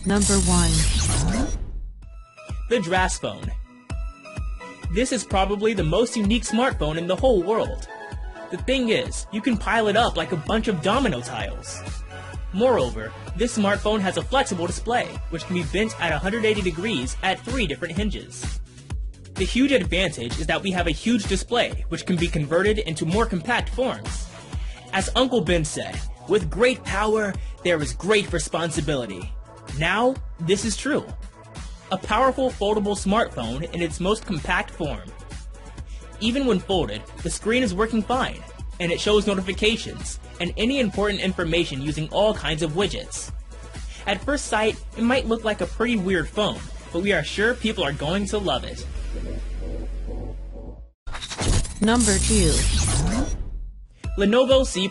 Number 1. The Dras Phone. This is probably the most unique smartphone in the whole world. The thing is, you can pile it up like a bunch of domino tiles. Moreover, this smartphone has a flexible display, which can be bent at 180 degrees at 3 different hinges. The huge advantage is that we have a huge display, which can be converted into more compact forms. As Uncle Ben said, with great power, there is great responsibility. Now, this is true. A powerful foldable smartphone in its most compact form. Even when folded, the screen is working fine, and it shows notifications and any important information using all kinds of widgets. At first sight, it might look like a pretty weird phone, but we are sure people are going to love it. Number 2. Lenovo C+.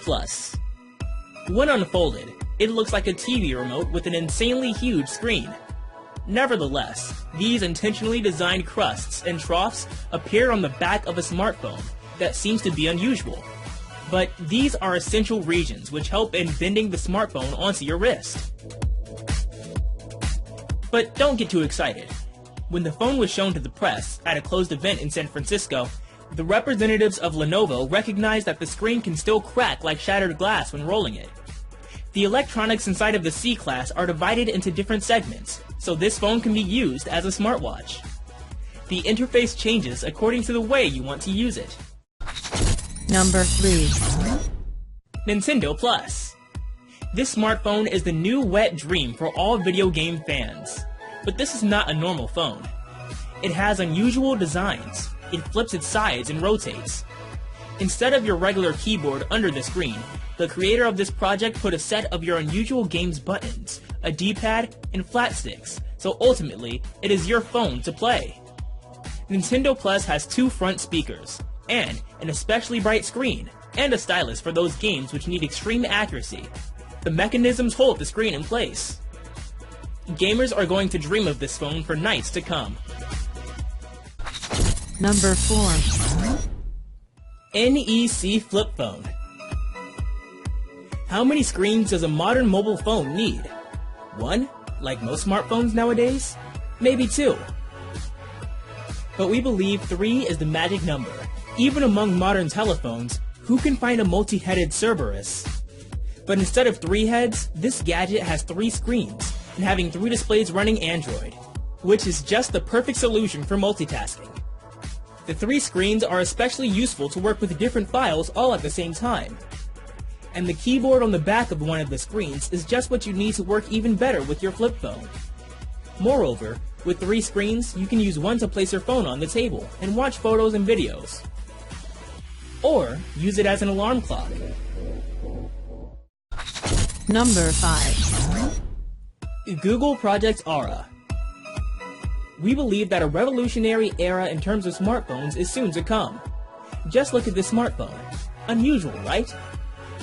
When unfolded, it looks like a TV remote with an insanely huge screen. Nevertheless, these intentionally designed crusts and troughs appear on the back of a smartphone that seems to be unusual. But these are essential regions which help in bending the smartphone onto your wrist. But don't get too excited. When the phone was shown to the press at a closed event in San Francisco, the representatives of Lenovo recognized that the screen can still crack like shattered glass when rolling it. The electronics inside of the C class are divided into different segments, so this phone can be used as a smartwatch. The interface changes according to the way you want to use it. Number 3. Nintendo Plus. This smartphone is the new wet dream for all video game fans. But this is not a normal phone. It has unusual designs. It flips its sides and rotates. Instead of your regular keyboard under the screen, the creator of this project put a set of your unusual game's buttons, a D-pad, and flat sticks, so ultimately, it is your phone to play. Nintendo Plus has 2 front speakers, and an especially bright screen, and a stylus for those games which need extreme accuracy. The mechanisms hold the screen in place. Gamers are going to dream of this phone for nights to come. Number 4. NEC Flip Phone. How many screens does a modern mobile phone need? 1, like most smartphones nowadays? Maybe 2. But we believe 3 is the magic number. Even among modern telephones, who can find a multi-headed Cerberus? But instead of 3 heads, this gadget has 3 screens, and having 3 displays running Android, which is just the perfect solution for multitasking. The 3 screens are especially useful to work with different files all at the same time. And the keyboard on the back of one of the screens is just what you need to work even better with your flip phone. Moreover, with 3 screens, you can use one to place your phone on the table and watch photos and videos. Or use it as an alarm clock. Number 5. Google Project Aura. We believe that a revolutionary era in terms of smartphones is soon to come. Just look at this smartphone. Unusual, right?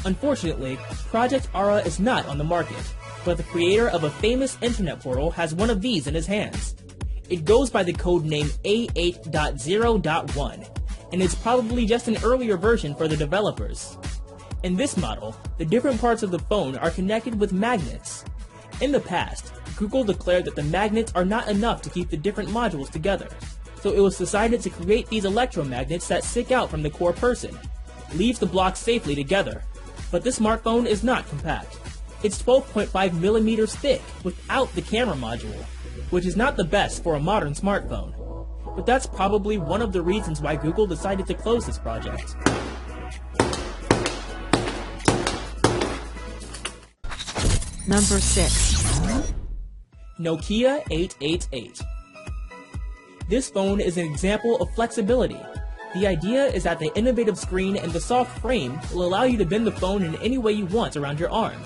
Unfortunately, Project Aura is not on the market, but the creator of a famous internet portal has one of these in his hands. It goes by the code name A8.0.1, and it's probably just an earlier version for the developers. In this model, the different parts of the phone are connected with magnets. In the past, Google declared that the magnets are not enough to keep the different modules together, so it was decided to create these electromagnets that stick out from the core person, leaves the blocks safely together. But this smartphone is not compact. It's 12.5 millimeters thick without the camera module, which is not the best for a modern smartphone. But that's probably one of the reasons why Google decided to close this project. Number 6. Nokia 888. This phone is an example of flexibility. The idea is that the innovative screen and the soft frame will allow you to bend the phone in any way you want around your arm,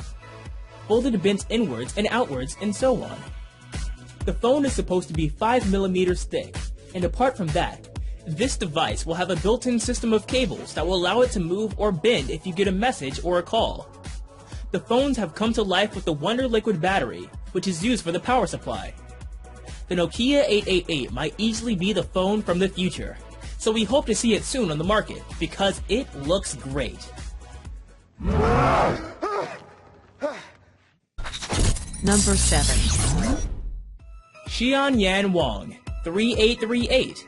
folded bent inwards and outwards, and so on. The phone is supposed to be 5 millimeters thick, and apart from that, this device will have a built-in system of cables that will allow it to move or bend if you get a message or a call. The phones have come to life with the Wonder Liquid battery, which is used for the power supply. The Nokia 888 might easily be the phone from the future, so we hope to see it soon on the market, because it looks great. Number 7. Xianyan Wang 3838.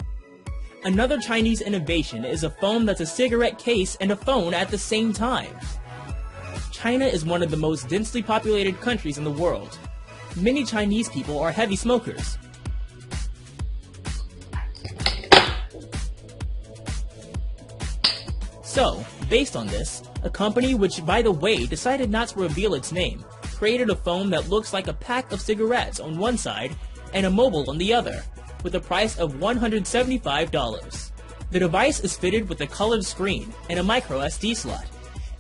Another Chinese innovation is a phone that's a cigarette case and a phone at the same time. China is one of the most densely populated countries in the world. Many Chinese people are heavy smokers. So, based on this, a company which, by the way, decided not to reveal its name, created a phone that looks like a pack of cigarettes on one side and a mobile on the other, with a price of $175. The device is fitted with a colored screen and a micro SD slot,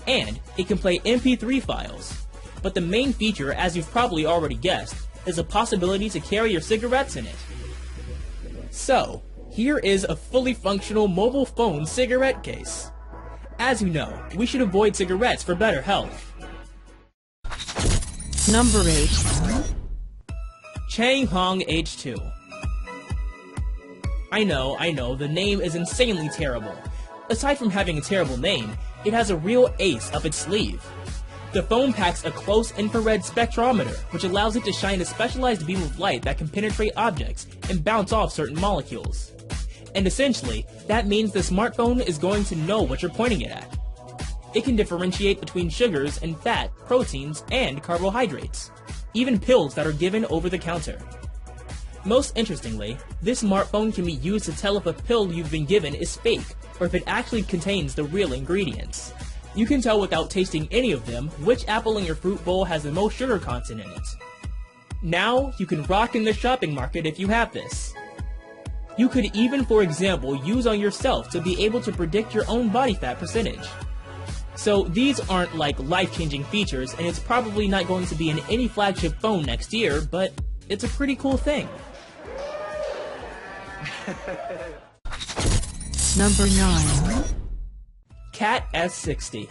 and it can play MP3 files. But the main feature, as you've probably already guessed, is a possibility to carry your cigarettes in it. So, here is a fully functional mobile phone cigarette case. As you know, we should avoid cigarettes for better health. Number 8. Changhong H2. I know, the name is insanely terrible. Aside from having a terrible name, it has a real ace up its sleeve. The phone packs a close infrared spectrometer, which allows it to shine a specialized beam of light that can penetrate objects and bounce off certain molecules. And essentially, that means the smartphone is going to know what you're pointing it at. It can differentiate between sugars and fat, proteins, and carbohydrates, even pills that are given over the counter. Most interestingly, this smartphone can be used to tell if a pill you've been given is fake, or if it actually contains the real ingredients. You can tell without tasting any of them which apple in your fruit bowl has the most sugar content in it. Now, you can rock in the shopping market if you have this. You could even, for example, use on yourself to be able to predict your own body fat percentage. So these aren't like life-changing features, and it's probably not going to be in any flagship phone next year, but it's a pretty cool thing. Number 9. Cat S60.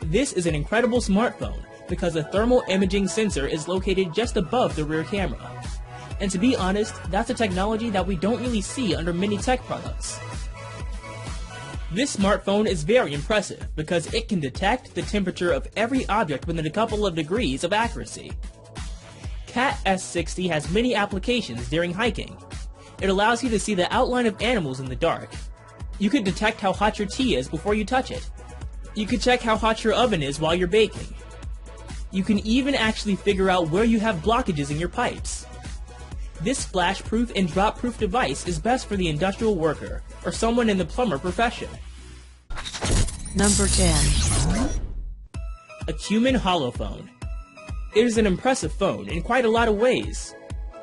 This is an incredible smartphone because a thermal imaging sensor is located just above the rear camera. And to be honest, that's a technology that we don't really see under many tech products. This smartphone is very impressive because it can detect the temperature of every object within a couple of degrees of accuracy. Cat S60 has many applications during hiking. It allows you to see the outline of animals in the dark. You could detect how hot your tea is before you touch it. You could check how hot your oven is while you're baking. You can even actually figure out where you have blockages in your pipes. This splash-proof and drop-proof device is best for the industrial worker or someone in the plumber profession. Number 10. A Cumin Holophone. It is an impressive phone in quite a lot of ways.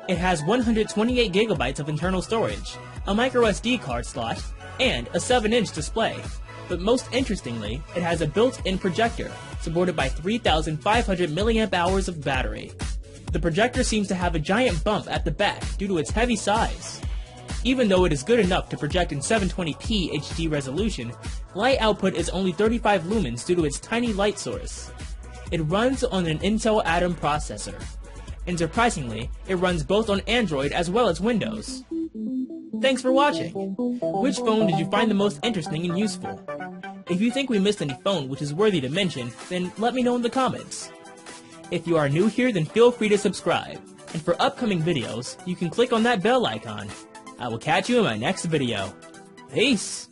It has 128 gigabytes of internal storage, a microSD card slot, and a 7-inch display. But most interestingly, it has a built-in projector, supported by 3,500 mAh of battery. The projector seems to have a giant bump at the back due to its heavy size. Even though it is good enough to project in 720p HD resolution, light output is only 35 lumens due to its tiny light source. It runs on an Intel Atom processor. And surprisingly, it runs both on Android as well as Windows. Thanks for watching! Which phone did you find the most interesting and useful? If you think we missed any phone which is worthy to mention, then let me know in the comments. If you are new here, then feel free to subscribe. And for upcoming videos, you can click on that bell icon. I will catch you in my next video. Peace!